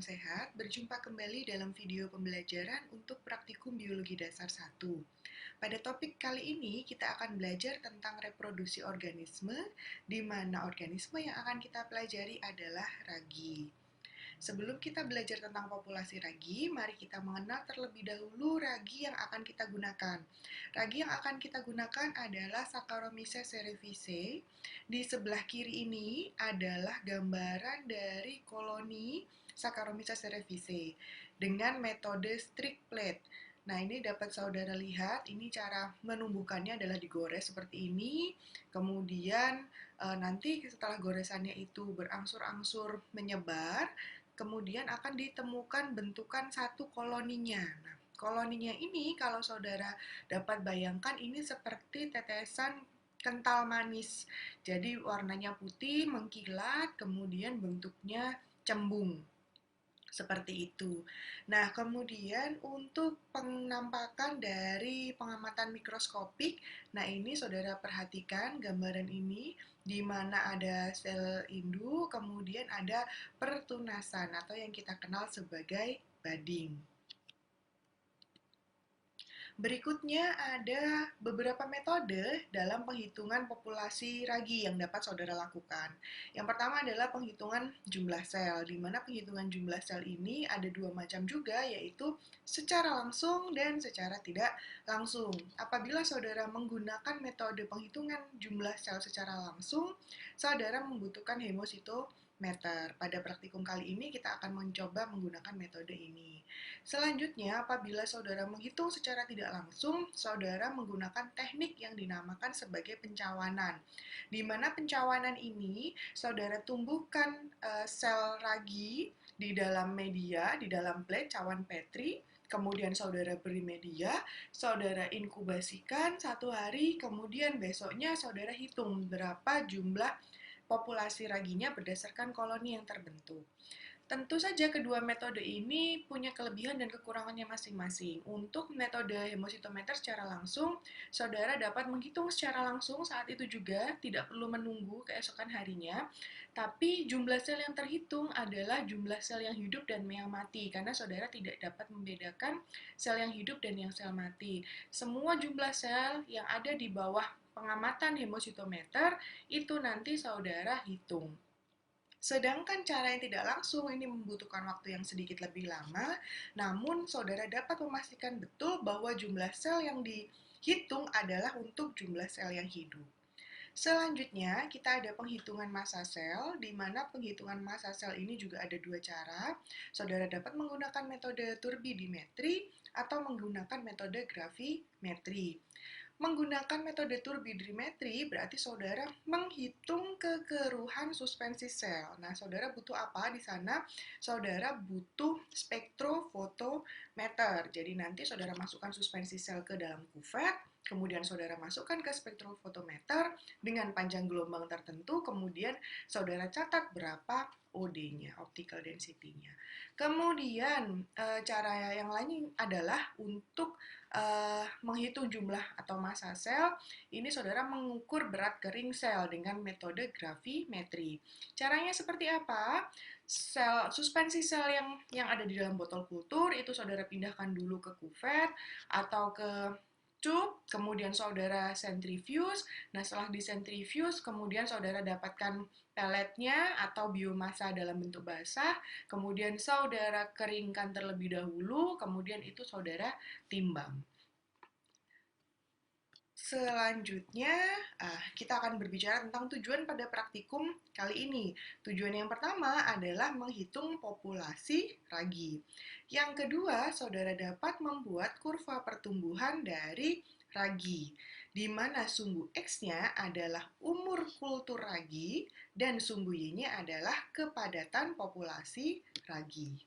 salam sehat. Berjumpa kembali dalam video pembelajaran untuk praktikum biologi dasar 1. Pada topik kali ini kita akan belajar tentang reproduksi organisme, di mana organisme yang akan kita pelajari adalah ragi. Sebelum kita belajar tentang populasi ragi, mari kita mengenal terlebih dahulu ragi yang akan kita gunakan. Ragi yang akan kita gunakan adalah Saccharomyces cerevisiae. Di sebelah kiri ini adalah gambaran dari koloni Saccharomyces cerevisiae dengan metode strict plate. Nah, ini dapat saudara lihat, ini cara menumbuhkannya adalah digores seperti ini. Kemudian nanti setelah goresannya itu berangsur-angsur menyebar, kemudian akan ditemukan bentukan satu koloninya. Nah, koloninya ini kalau saudara dapat bayangkan ini seperti tetesan kental manis. Jadi warnanya putih, mengkilat, kemudian bentuknya cembung. Seperti itu. Nah, kemudian untuk penampakan dari pengamatan mikroskopik, nah ini saudara perhatikan gambaran ini, di mana ada sel induk, kemudian ada pertunasan atau yang kita kenal sebagai budding. Berikutnya ada beberapa metode dalam penghitungan populasi ragi yang dapat saudara lakukan. Yang pertama adalah penghitungan jumlah sel, di mana penghitungan jumlah sel ini ada dua macam juga, yaitu secara langsung dan secara tidak langsung. Apabila saudara menggunakan metode penghitungan jumlah sel secara langsung, saudara membutuhkan hemositometer. Pada praktikum kali ini kita akan mencoba menggunakan metode ini. Selanjutnya, apabila saudara menghitung secara tidak langsung, saudara menggunakan teknik yang dinamakan sebagai pencawanan. Di mana pencawanan ini, saudara tumbuhkan sel ragi di dalam media, di dalam plate cawan Petri, kemudian saudara beri media, saudara inkubasikan 1 hari, kemudian besoknya saudara hitung berapa jumlah populasi raginya berdasarkan koloni yang terbentuk. Tentu saja kedua metode ini punya kelebihan dan kekurangannya masing-masing. Untuk metode hemositometer secara langsung, saudara dapat menghitung secara langsung saat itu juga, tidak perlu menunggu keesokan harinya. Tapi jumlah sel yang terhitung adalah jumlah sel yang hidup dan yang mati, karena saudara tidak dapat membedakan sel yang hidup dan yang sel mati. Semua jumlah sel yang ada di bawah pengamatan hemositometer itu nanti saudara hitung. Sedangkan cara yang tidak langsung ini membutuhkan waktu yang sedikit lebih lama, namun saudara dapat memastikan betul bahwa jumlah sel yang dihitung adalah untuk jumlah sel yang hidup. Selanjutnya, kita ada penghitungan massa sel, di mana penghitungan massa sel ini juga ada dua cara. Saudara dapat menggunakan metode turbidimetri atau menggunakan metode gravimetri. Menggunakan metode turbidimetri berarti saudara menghitung kekeruhan suspensi sel. Nah, saudara butuh apa di sana? Saudara butuh spektrofotometer. Jadi nanti saudara masukkan suspensi sel ke dalam kuvet, kemudian saudara masukkan ke spektrofotometer dengan panjang gelombang tertentu, kemudian saudara catat berapa OD-nya, optical density-nya. Kemudian cara yang lain adalah untuk menghitung jumlah atau massa sel, ini saudara mengukur berat kering sel dengan metode gravimetri. Caranya seperti apa? Suspensi sel yang ada di dalam botol kultur itu saudara pindahkan dulu ke kuvet atau ke cup, kemudian saudara centrifuge. Nah, setelah disentrifuge, kemudian saudara dapatkan pelletnya atau biomasa dalam bentuk basah, kemudian saudara keringkan terlebih dahulu, kemudian itu saudara timbang. Selanjutnya, kita akan berbicara tentang tujuan pada praktikum kali ini. Tujuan yang pertama adalah menghitung populasi ragi. Yang kedua, saudara dapat membuat kurva pertumbuhan dari ragi, di mana sumbu X-nya adalah umur kultur ragi dan sumbu Y-nya adalah kepadatan populasi ragi.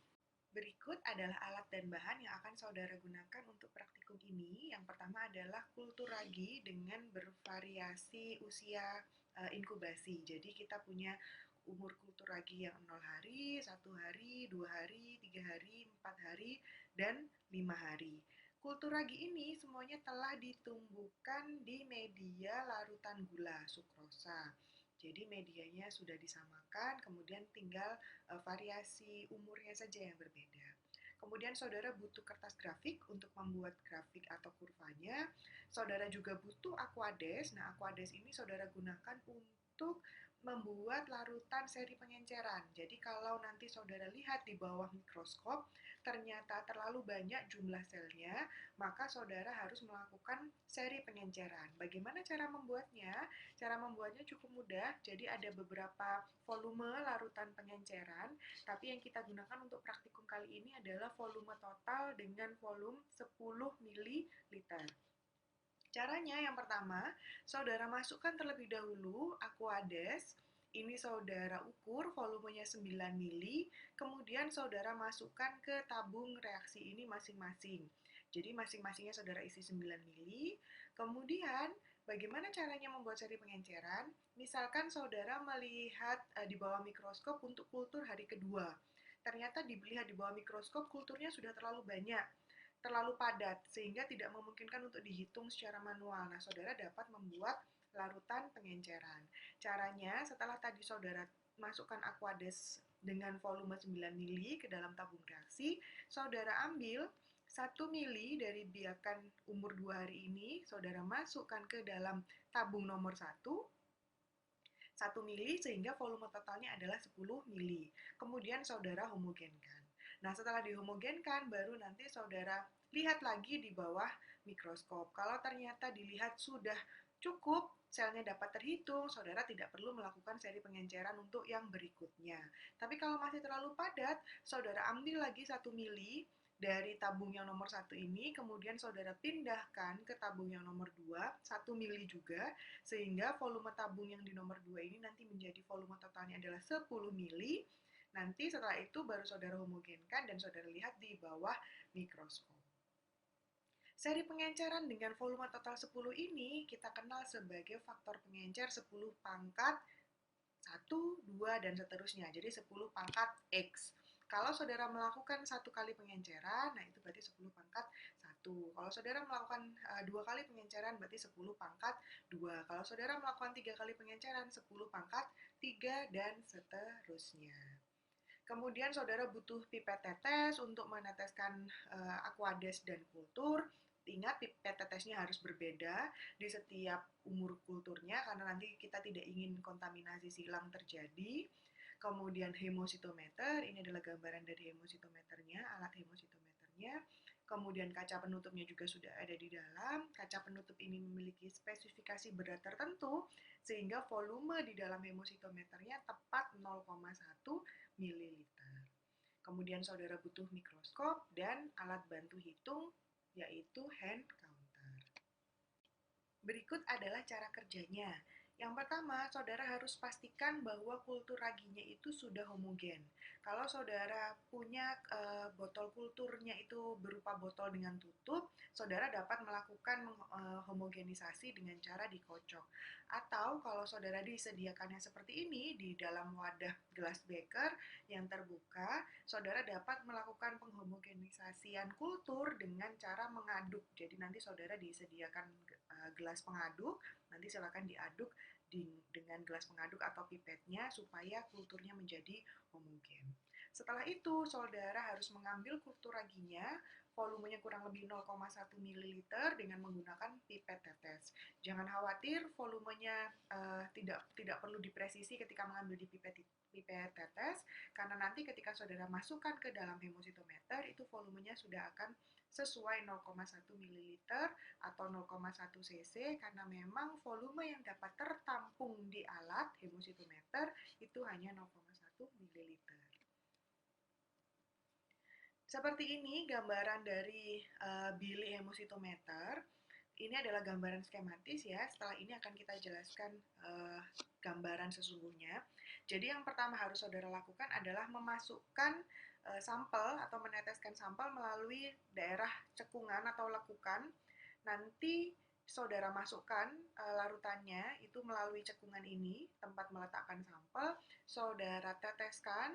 Berikut adalah alat dan bahan yang akan saudara gunakan untuk praktikum ini. Yang pertama adalah kultur ragi dengan bervariasi usia inkubasi. Jadi kita punya umur kultur ragi yang 0 hari, 1 hari, 2 hari, 3 hari, 4 hari, dan 5 hari. Kultur ragi ini semuanya telah ditumbuhkan di media larutan gula, sukrosa. Jadi medianya sudah disamakan, kemudian tinggal variasi umurnya saja yang berbeda. Kemudian saudara butuh kertas grafik untuk membuat grafik atau kurvanya. Saudara juga butuh Aquades. Nah, Aquades ini saudara gunakan untuk membuat larutan seri pengenceran. Jadi kalau nanti saudara lihat di bawah mikroskop, ternyata terlalu banyak jumlah selnya, maka saudara harus melakukan seri pengenceran. Bagaimana cara membuatnya? Cara membuatnya cukup mudah, jadi ada beberapa volume larutan pengenceran, tapi yang kita gunakan untuk praktikum kali ini adalah volume total dengan volume 10 ml. Caranya yang pertama, saudara masukkan terlebih dahulu Aquades. Ini saudara ukur volumenya 9 mili, kemudian saudara masukkan ke tabung reaksi ini masing-masing. Jadi masing-masingnya saudara isi 9 mili. Kemudian bagaimana caranya membuat seri pengenceran? Misalkan saudara melihat di bawah mikroskop untuk kultur hari kedua. Ternyata dilihat di bawah mikroskop kulturnya sudah terlalu banyak, terlalu padat, sehingga tidak memungkinkan untuk dihitung secara manual. Nah, saudara dapat membuat larutan pengenceran. Caranya, setelah tadi saudara masukkan Aquades dengan volume 9 mili ke dalam tabung reaksi, saudara ambil 1 mili dari biakan umur 2 hari ini, saudara masukkan ke dalam tabung nomor 1 mili sehingga volume totalnya adalah 10 mili. Kemudian saudara homogenkan. Nah, setelah dihomogenkan, baru nanti saudara lihat lagi di bawah mikroskop. Kalau ternyata dilihat sudah cukup, selnya dapat terhitung, saudara tidak perlu melakukan seri pengenceran untuk yang berikutnya. Tapi kalau masih terlalu padat, saudara ambil lagi 1 mili dari tabung yang nomor 1 ini, kemudian saudara pindahkan ke tabung yang nomor 2, 1 mili juga, sehingga volume tabung yang di nomor 2 ini nanti menjadi volume totalnya adalah 10 mili. Nanti setelah itu baru saudara homogenkan dan saudara lihat di bawah mikroskop. Seri pengenceran dengan volume total 10 ini kita kenal sebagai faktor pengencer 10 pangkat 1, 2, dan seterusnya. Jadi 10 pangkat X. Kalau saudara melakukan 1 kali pengenceran, nah itu berarti 10 pangkat 1. Kalau saudara melakukan 2 kali pengenceran, berarti 10 pangkat 2. Kalau saudara melakukan 3 kali pengenceran, 10 pangkat 3, dan seterusnya. Kemudian saudara butuh pipet tetes untuk meneteskan Aquades dan kultur. Ingat, pipet tetesnya harus berbeda di setiap umur kulturnya karena nanti kita tidak ingin kontaminasi silang terjadi. Kemudian hemositometer, ini adalah gambaran dari hemositometernya, alat hemositometernya. Kemudian kaca penutupnya juga sudah ada di dalam. Kaca penutup ini memiliki spesifikasi berat tertentu sehingga volume di dalam hemositometernya tepat 0,1 ml. Kemudian saudara butuh mikroskop dan alat bantu hitung yaitu hand counter. Berikut adalah cara kerjanya. Yang pertama, saudara harus pastikan bahwa kultur raginya itu sudah homogen. Kalau saudara punya botol kulturnya itu berupa botol dengan tutup, saudara dapat melakukan homogenisasi dengan cara dikocok. Atau kalau saudara disediakannya seperti ini di dalam wadah glass beaker yang terbuka, saudara dapat melakukan penghomogenisasian kultur dengan cara mengaduk. Jadi nanti saudara disediakan gelas pengaduk, nanti silakan diaduk dengan gelas pengaduk atau pipetnya supaya kulturnya menjadi homogen. Setelah itu, saudara harus mengambil kultur raginya, volumenya kurang lebih 0,1 ml dengan menggunakan pipet tetes. Jangan khawatir, volumenya tidak perlu dipresisi ketika mengambil di pipet tetes, karena nanti ketika saudara masukkan ke dalam hemositometer, itu volumenya sudah akan sesuai 0,1 ml atau 0,1 cc karena memang volume yang dapat tertampung di alat hemositometer itu hanya 0,1 ml. Seperti ini gambaran dari bilik hemositometer. Ini adalah gambaran skematis ya. Setelah ini akan kita jelaskan gambaran sesungguhnya. Jadi yang pertama harus saudara lakukan adalah memasukkan sampel atau meneteskan sampel melalui daerah cekungan atau lekukan. Nanti saudara masukkan larutannya itu melalui cekungan ini, tempat meletakkan sampel, saudara teteskan,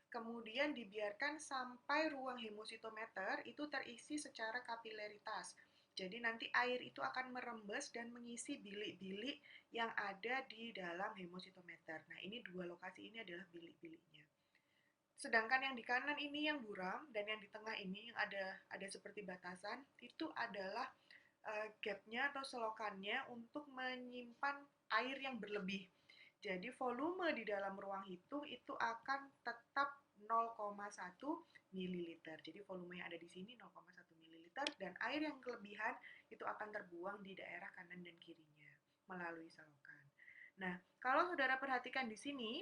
kemudian dibiarkan sampai ruang hemositometer itu terisi secara kapilaritas. Jadi nanti air itu akan merembes dan mengisi bilik-bilik yang ada di dalam hemositometer. Nah, ini dua lokasi ini adalah bilik-biliknya. Sedangkan yang di kanan ini yang buram dan yang di tengah ini yang ada seperti batasan itu adalah gapnya atau selokannya untuk menyimpan air yang berlebih. Jadi volume di dalam ruang hitung itu akan tetap 0,1 ml. Jadi volume yang ada di sini 0,1 ml dan air yang kelebihan itu akan terbuang di daerah kanan dan kirinya melalui selokan. Nah, kalau saudara perhatikan di sini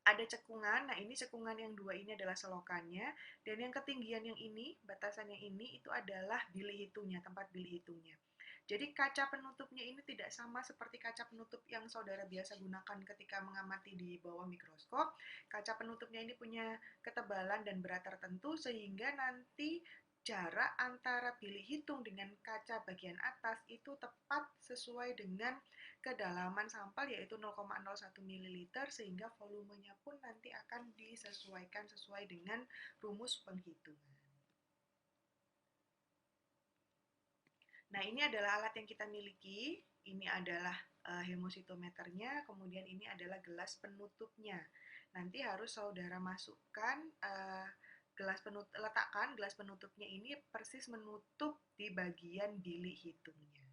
ada cekungan. Nah, ini cekungan yang dua ini adalah selokannya dan yang ketinggian yang ini, batasan yang ini itu adalah bilik hitungnya, tempat bilik hitungnya. Jadi kaca penutupnya ini tidak sama seperti kaca penutup yang saudara biasa gunakan ketika mengamati di bawah mikroskop. Kaca penutupnya ini punya ketebalan dan berat tertentu sehingga nanti jarak antara bilik hitung dengan kaca bagian atas itu tepat sesuai dengan kedalaman sampel yaitu 0,01 ml sehingga volumenya pun nanti akan disesuaikan sesuai dengan rumus penghitungan. Nah, ini adalah alat yang kita miliki. Ini adalah hemositometernya, kemudian ini adalah gelas penutupnya. Nanti harus saudara masukkan letakkan gelas penutupnya ini persis menutup di bagian bilik hitungnya.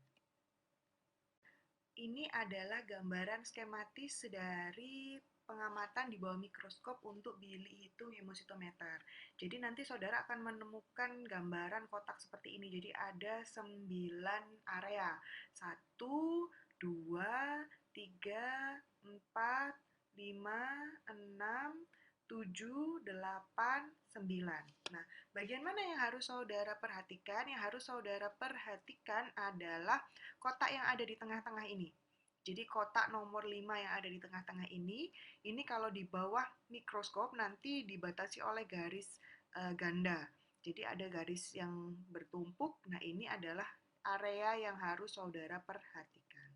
Ini adalah gambaran skematis dari pengamatan di bawah mikroskop untuk bilik hitung hemositometer. Jadi nanti saudara akan menemukan gambaran kotak seperti ini. Jadi ada 9 area. 1, 2, 3, 4, 5, 6, 7, 8, 9. Nah, bagian mana yang harus saudara perhatikan? Yang harus saudara perhatikan adalah kotak yang ada di tengah-tengah ini. Jadi kotak nomor 5 yang ada di tengah-tengah ini kalau di bawah mikroskop nanti dibatasi oleh garis ganda. Jadi ada garis yang bertumpuk. Nah, ini adalah area yang harus saudara perhatikan.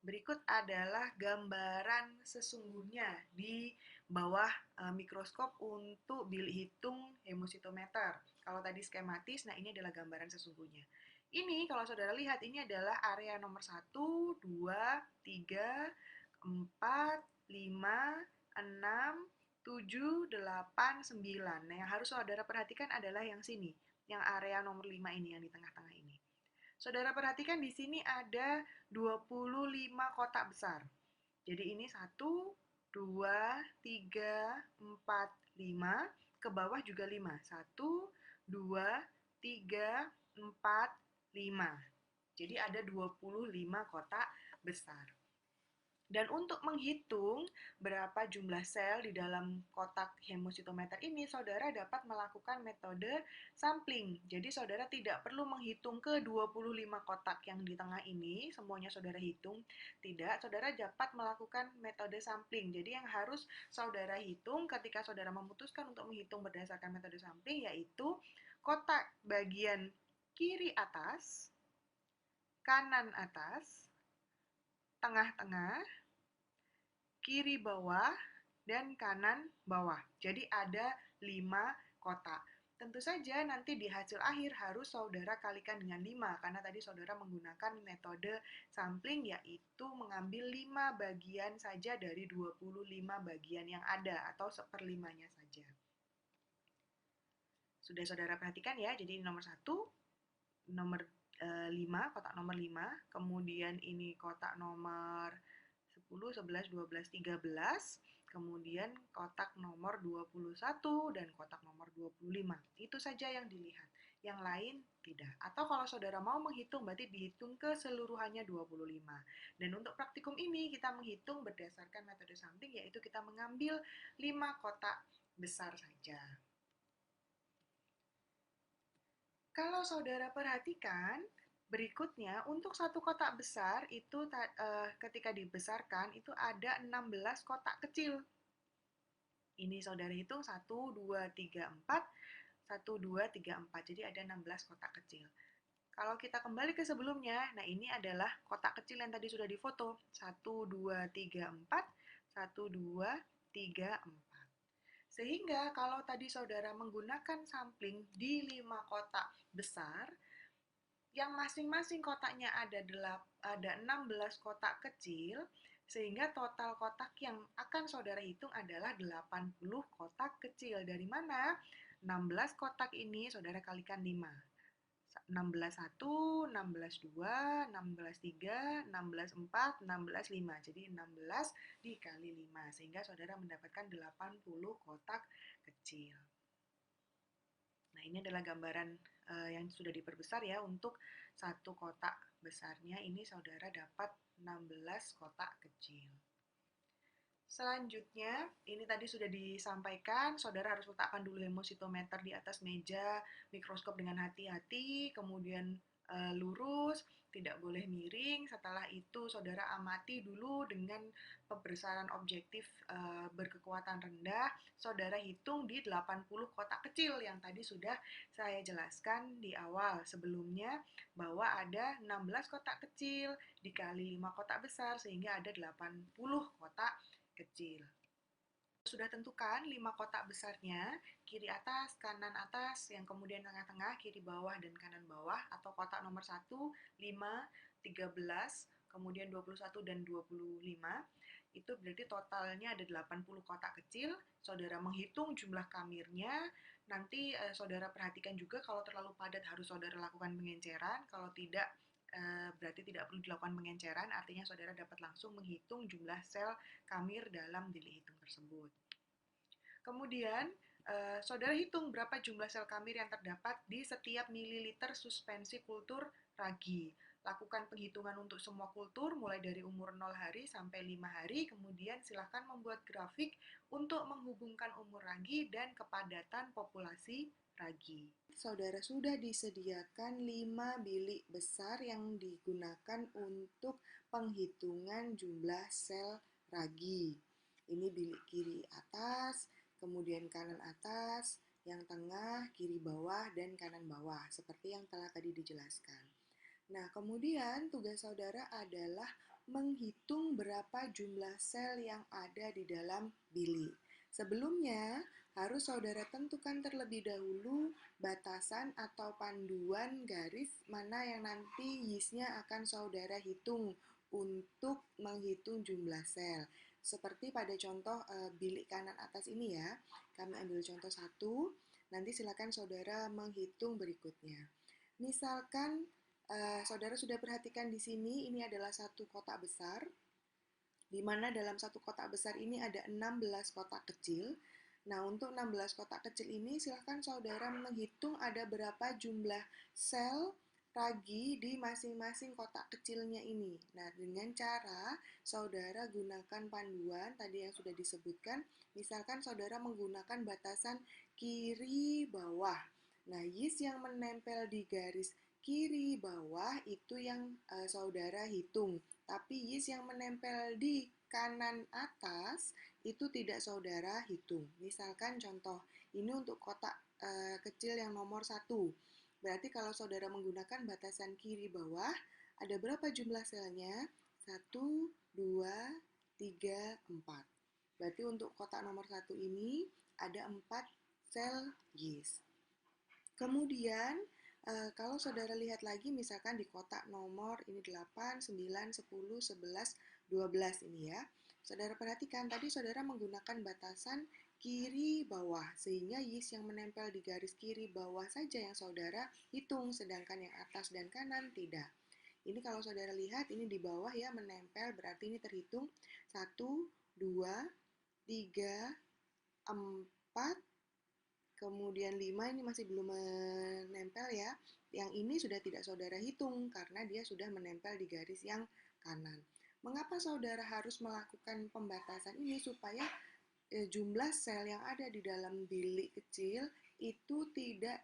Berikut adalah gambaran sesungguhnya di bawah mikroskop untuk bilik hitung hemositometer. Kalau tadi skematis, nah ini adalah gambaran sesungguhnya. Ini kalau saudara lihat, ini adalah area nomor 1, 2, 3, 4, 5, 6, 7, 8, 9. Nah, yang harus saudara perhatikan adalah yang sini, yang area nomor 5 ini, yang di tengah-tengah ini. Saudara perhatikan di sini ada 25 kotak besar. Jadi ini 1, 2, 3, 4, 5. Ke bawah juga 5. 1, 2, 3, 4, 5. Jadi ada 25 kotak besar. Dan untuk menghitung berapa jumlah sel di dalam kotak hemositometer ini, saudara dapat melakukan metode sampling. Jadi saudara tidak perlu menghitung ke 25 kotak yang di tengah ini, semuanya saudara hitung. Tidak, saudara dapat melakukan metode sampling. Jadi yang harus saudara hitung ketika saudara memutuskan untuk menghitung berdasarkan metode sampling, yaitu kotak bagian kiri atas, kanan atas, tengah-tengah, kiri bawah, dan kanan bawah. Jadi ada 5 kotak. Tentu saja nanti di hasil akhir harus saudara kalikan dengan 5, karena tadi saudara menggunakan metode sampling, yaitu mengambil 5 bagian saja dari 25 bagian yang ada, atau seperlimanya saja. Sudah saudara perhatikan ya, jadi ini nomor 1, nomor 5, kotak nomor 5, kemudian ini kotak nomor 10, 11, 12, 13, kemudian kotak nomor 21 dan kotak nomor 25. Itu saja yang dilihat. Yang lain tidak. Atau kalau saudara mau menghitung, berarti dihitung keseluruhannya 25. Dan untuk praktikum ini kita menghitung berdasarkan metode sampling, yaitu kita mengambil 5 kotak besar saja. Kalau saudara perhatikan, berikutnya untuk satu kotak besar itu ketika dibesarkan itu ada 16 kotak kecil. Ini saudara hitung 1, 2, 3, 4, 1, 2, 3, 4. Jadi ada 16 kotak kecil. Kalau kita kembali ke sebelumnya, nah ini adalah kotak kecil yang tadi sudah difoto. 1, 2, 3, 4, 1, 2, 3, 4. Sehingga kalau tadi saudara menggunakan sampling di 5 kotak besar, yang masing-masing kotaknya ada 16 kotak kecil, sehingga total kotak yang akan saudara hitung adalah 80 kotak kecil. Dari mana? 16 kotak ini saudara kalikan 5. 16 1, 16 2, 16 3, 16 4, 16 5. Jadi 16 dikali 5, sehingga saudara mendapatkan 80 kotak kecil. Nah, ini adalah gambaran yang sudah diperbesar ya. Untuk satu kotak besarnya ini saudara dapat 16 kotak kecil. Selanjutnya, ini tadi sudah disampaikan, saudara harus letakkan dulu hemositometer di atas meja, mikroskop dengan hati-hati, kemudian lurus, tidak boleh miring. Setelah itu, saudara amati dulu dengan pembesaran objektif berkekuatan rendah, saudara hitung di 80 kotak kecil yang tadi sudah saya jelaskan di awal sebelumnya, bahwa ada 16 kotak kecil dikali 5 kotak besar, sehingga ada 80 kotak kecil. Sudah tentukan 5 kotak besarnya, kiri atas, kanan atas, yang kemudian tengah-tengah, kiri bawah, dan kanan bawah, atau kotak nomor 1, 5, 13, kemudian 21 dan 25. Itu berarti totalnya ada 80 kotak kecil. Saudara menghitung jumlah kamirnya, nanti saudara perhatikan juga kalau terlalu padat harus saudara lakukan pengenceran, kalau tidak berarti tidak perlu dilakukan pengenceran, artinya saudara dapat langsung menghitung jumlah sel kamir dalam bilik hitung tersebut. Kemudian, saudara hitung berapa jumlah sel kamir yang terdapat di setiap mililiter suspensi kultur ragi. Lakukan penghitungan untuk semua kultur mulai dari umur 0 hari sampai 5 hari, kemudian silakan membuat grafik untuk menghubungkan umur ragi dan kepadatan populasi ragi. Saudara sudah disediakan 5 bilik besar yang digunakan untuk penghitungan jumlah sel ragi. Ini bilik kiri atas, kemudian kanan atas, yang tengah, kiri bawah, dan kanan bawah, seperti yang telah tadi dijelaskan. Nah, kemudian tugas saudara adalah menghitung berapa jumlah sel yang ada di dalam bilik. Sebelumnya, harus saudara tentukan terlebih dahulu batasan atau panduan garis mana yang nanti yeast-nya akan saudara hitung untuk menghitung jumlah sel. Seperti pada contoh bilik kanan atas ini ya, kami ambil contoh 1, nanti silakan saudara menghitung berikutnya. Misalkan saudara sudah perhatikan di sini, ini adalah satu kotak besar, di mana dalam satu kotak besar ini ada 16 kotak kecil. Nah, untuk 16 kotak kecil ini, silahkan saudara menghitung ada berapa jumlah sel ragi di masing-masing kotak kecilnya ini. Nah, dengan cara saudara gunakan panduan tadi yang sudah disebutkan, misalkan saudara menggunakan batasan kiri bawah. Nah, yeast yang menempel di garis kiri bawah itu yang saudara hitung. Tapi yeast yang menempel di kanan atas itu tidak saudara hitung. Misalkan contoh, ini untuk kotak kecil yang nomor 1. Berarti kalau saudara menggunakan batasan kiri bawah, ada berapa jumlah selnya? 1, 2, 3, 4. Berarti untuk kotak nomor 1 ini ada 4 sel yeast. Kemudian, kalau saudara lihat lagi misalkan di kotak nomor ini 8, 9, 10, 11, 12 ini ya. Saudara perhatikan tadi saudara menggunakan batasan kiri bawah, sehingga yeast yang menempel di garis kiri bawah saja yang saudara hitung, sedangkan yang atas dan kanan tidak. Ini kalau saudara lihat, ini di bawah ya menempel, berarti ini terhitung 1, 2, 3, 4, kemudian 5 ini masih belum menempel ya. Yang ini sudah tidak saudara hitung karena dia sudah menempel di garis yang kanan. Mengapa saudara harus melakukan pembatasan ini? Supaya jumlah sel yang ada di dalam bilik kecil itu tidak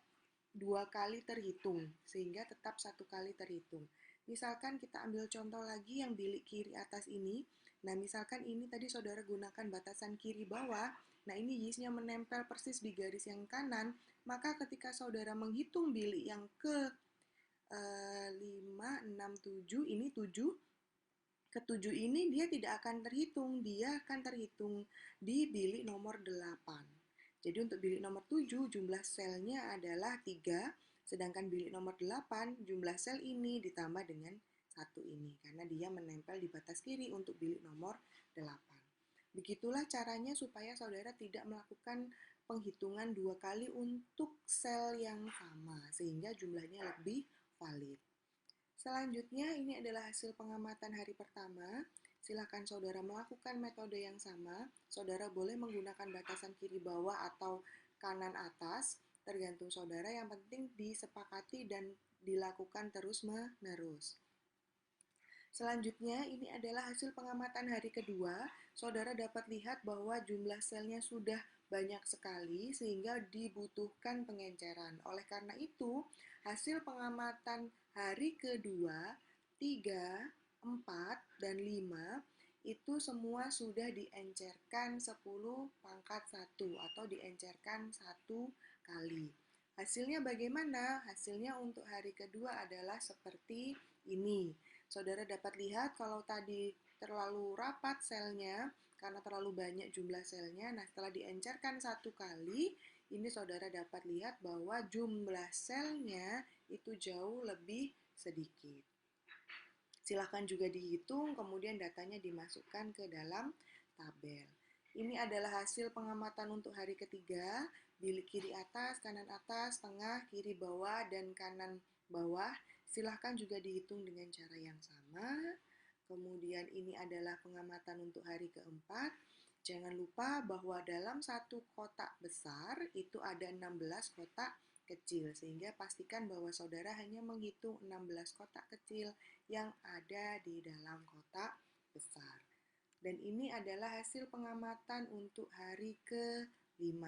2 kali terhitung, sehingga tetap 1 kali terhitung. Misalkan kita ambil contoh lagi yang bilik kiri atas ini. Nah, misalkan ini tadi saudara gunakan batasan kiri bawah. Nah, ini yeast-nya menempel persis di garis yang kanan. Maka ketika saudara menghitung bilik yang ke 5, 6, 7, ini 7. Ketujuh ini dia tidak akan terhitung, dia akan terhitung di bilik nomor 8. Jadi untuk bilik nomor 7 jumlah selnya adalah 3, sedangkan bilik nomor 8 jumlah sel ini ditambah dengan 1 ini, karena dia menempel di batas kiri untuk bilik nomor 8. Begitulah caranya supaya saudara tidak melakukan penghitungan 2 kali untuk sel yang sama, sehingga jumlahnya lebih valid. Selanjutnya, ini adalah hasil pengamatan hari pertama. Silakan saudara melakukan metode yang sama. Saudara boleh menggunakan batasan kiri bawah atau kanan atas, tergantung saudara. Yang penting disepakati dan dilakukan terus-menerus. Selanjutnya, ini adalah hasil pengamatan hari kedua. Saudara dapat lihat bahwa jumlah selnya sudah banyak sekali sehingga dibutuhkan pengenceran. Oleh karena itu, hasil pengamatan hari kedua, 3, 4, dan 5 itu semua sudah diencerkan 10 pangkat 1 atau diencerkan 1 kali. Hasilnya bagaimana? Hasilnya untuk hari kedua adalah seperti ini. Saudara dapat lihat kalau tadi terlalu rapat selnya, karena terlalu banyak jumlah selnya, nah setelah diencerkan 1 kali, ini saudara dapat lihat bahwa jumlah selnya itu jauh lebih sedikit. Silakan juga dihitung, kemudian datanya dimasukkan ke dalam tabel. Ini adalah hasil pengamatan untuk hari ketiga, bilik kiri atas, kanan atas, tengah, kiri bawah, dan kanan bawah. Silahkan juga dihitung dengan cara yang sama. Kemudian ini adalah pengamatan untuk hari keempat. Jangan lupa bahwa dalam satu kotak besar itu ada 16 kotak kecil, sehingga pastikan bahwa saudara hanya menghitung 16 kotak kecil yang ada di dalam kotak besar. Dan ini adalah hasil pengamatan untuk hari ke-5.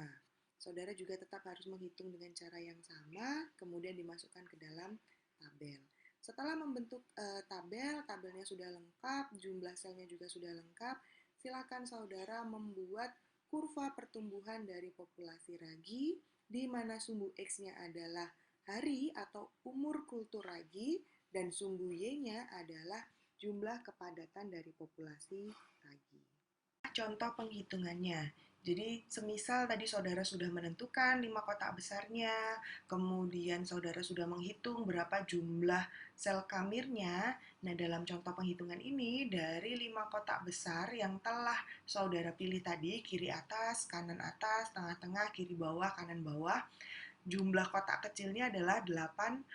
Saudara juga tetap harus menghitung dengan cara yang sama, kemudian dimasukkan ke dalam tabel. Setelah membentuk tabelnya sudah lengkap, jumlah selnya juga sudah lengkap, silakan saudara membuat kurva pertumbuhan dari populasi ragi, di mana sumbu X-nya adalah hari atau umur kultur ragi, dan sumbu Y-nya adalah jumlah kepadatan dari populasi ragi. Contoh penghitungannya. Jadi, semisal tadi saudara sudah menentukan 5 kotak besarnya, kemudian saudara sudah menghitung berapa jumlah sel kamirnya. Nah, dalam contoh penghitungan ini, dari 5 kotak besar yang telah saudara pilih tadi, kiri atas, kanan atas, tengah-tengah, kiri bawah, kanan bawah, jumlah kotak kecilnya adalah 80.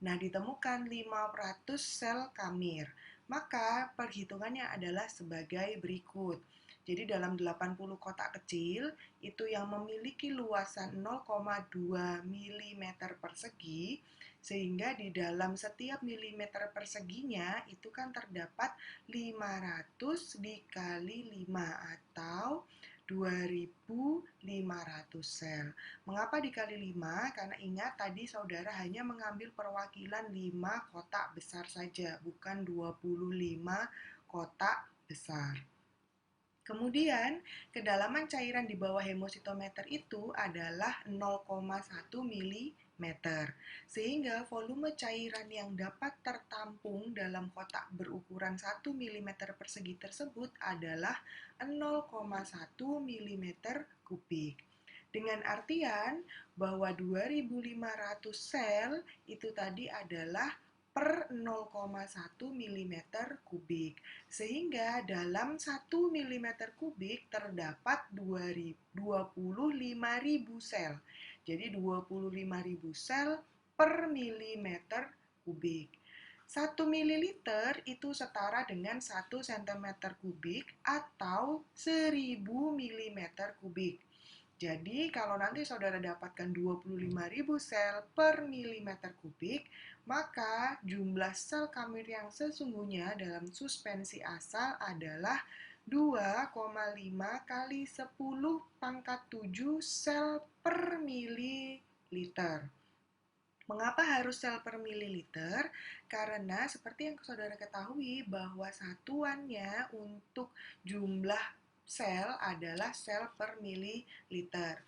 Nah, ditemukan 500 sel kamir. Maka perhitungannya adalah sebagai berikut. Jadi dalam 80 kotak kecil, itu yang memiliki luasan 0,2 mm persegi, sehingga di dalam setiap milimeter perseginya itu kan terdapat 500 dikali 5 atau 2.500 sel. Mengapa dikali 5? Karena ingat tadi saudara hanya mengambil perwakilan 5 kotak besar saja, bukan 25 kotak besar. Kemudian, kedalaman cairan di bawah hemositometer itu adalah 0,1 mm, sehingga volume cairan yang dapat tertampung dalam kotak berukuran 1 mm persegi tersebut adalah 0,1 mm kubik. Dengan artian bahwa 2.500 sel itu tadi adalah per 0,1 mm kubik. Sehingga dalam 1 mm kubik terdapat 25.000 sel. Jadi 25.000 sel per milimeter kubik. 1 mililiter itu setara dengan 1 cm kubik atau 1000 mm kubik. Jadi, kalau nanti saudara dapatkan 25.000 sel per milimeter kubik, maka jumlah sel kamir yang sesungguhnya dalam suspensi asal adalah 2,5 kali 10 pangkat 7 sel per mililiter. Mengapa harus sel per mililiter? Karena seperti yang saudara ketahui bahwa satuannya untuk jumlah sel adalah sel per mililiter.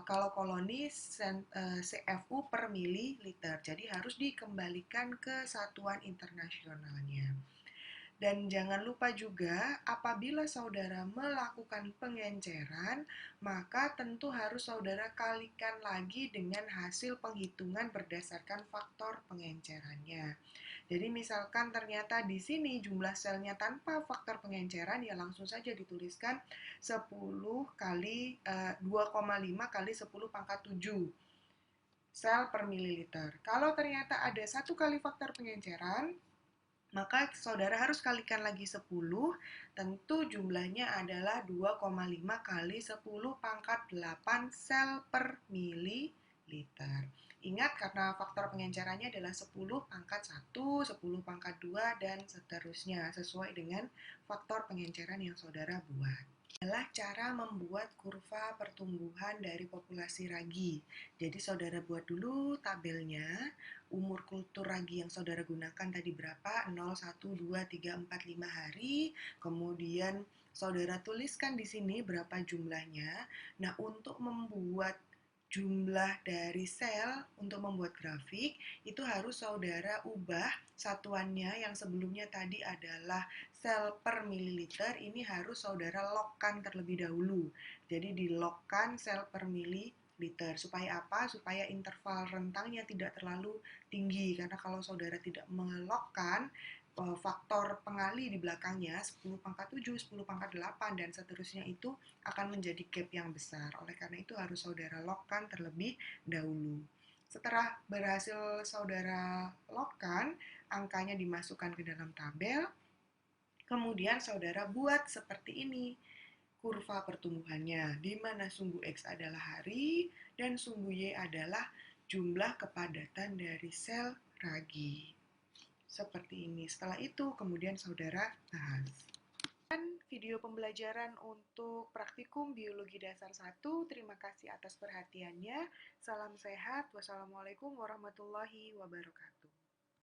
Kalau koloni CFU per mililiter, jadi harus dikembalikan ke satuan internasionalnya. Dan jangan lupa juga, apabila saudara melakukan pengenceran, maka tentu harus saudara kalikan lagi dengan hasil penghitungan berdasarkan faktor pengencerannya. Jadi misalkan ternyata di sini jumlah selnya tanpa faktor pengenceran, ya langsung saja dituliskan 10 kali 2,5 kali 10 pangkat 7 sel per mililiter. Kalau ternyata ada satu kali faktor pengenceran, maka saudara harus kalikan lagi 10, tentu jumlahnya adalah 2,5 kali 10 pangkat 8 sel per mililiter. Ingat, karena faktor pengencerannya adalah 10 pangkat 1, 10 pangkat 2, dan seterusnya, sesuai dengan faktor pengenceran yang saudara buat. Adalah cara membuat kurva pertumbuhan dari populasi ragi. Jadi saudara buat dulu tabelnya, umur kultur ragi yang saudara gunakan tadi berapa, 0, 1, 2, 3, 4, 5 hari, kemudian saudara tuliskan di sini berapa jumlahnya. Nah, untuk membuat jumlah dari sel untuk membuat grafik, itu harus saudara ubah satuannya yang sebelumnya tadi adalah sel per mililiter, ini harus saudara lockkan terlebih dahulu. Jadi di lockkan sel per mililiter. Supaya apa? Supaya interval rentangnya tidak terlalu tinggi. Karena kalau saudara tidak melokkan faktor pengali di belakangnya 10 pangkat 7, 10 pangkat 8, dan seterusnya itu akan menjadi gap yang besar. Oleh karena itu harus saudara lockkan terlebih dahulu. Setelah berhasil saudara lockkan, angkanya dimasukkan ke dalam tabel, kemudian saudara buat seperti ini kurva pertumbuhannya, di mana sumbu X adalah hari dan sumbu Y adalah jumlah kepadatan dari sel ragi. Seperti ini. Setelah itu, kemudian saudara bahas. Dan video pembelajaran untuk praktikum biologi dasar 1. Terima kasih atas perhatiannya. Salam sehat. Wassalamualaikum warahmatullahi wabarakatuh.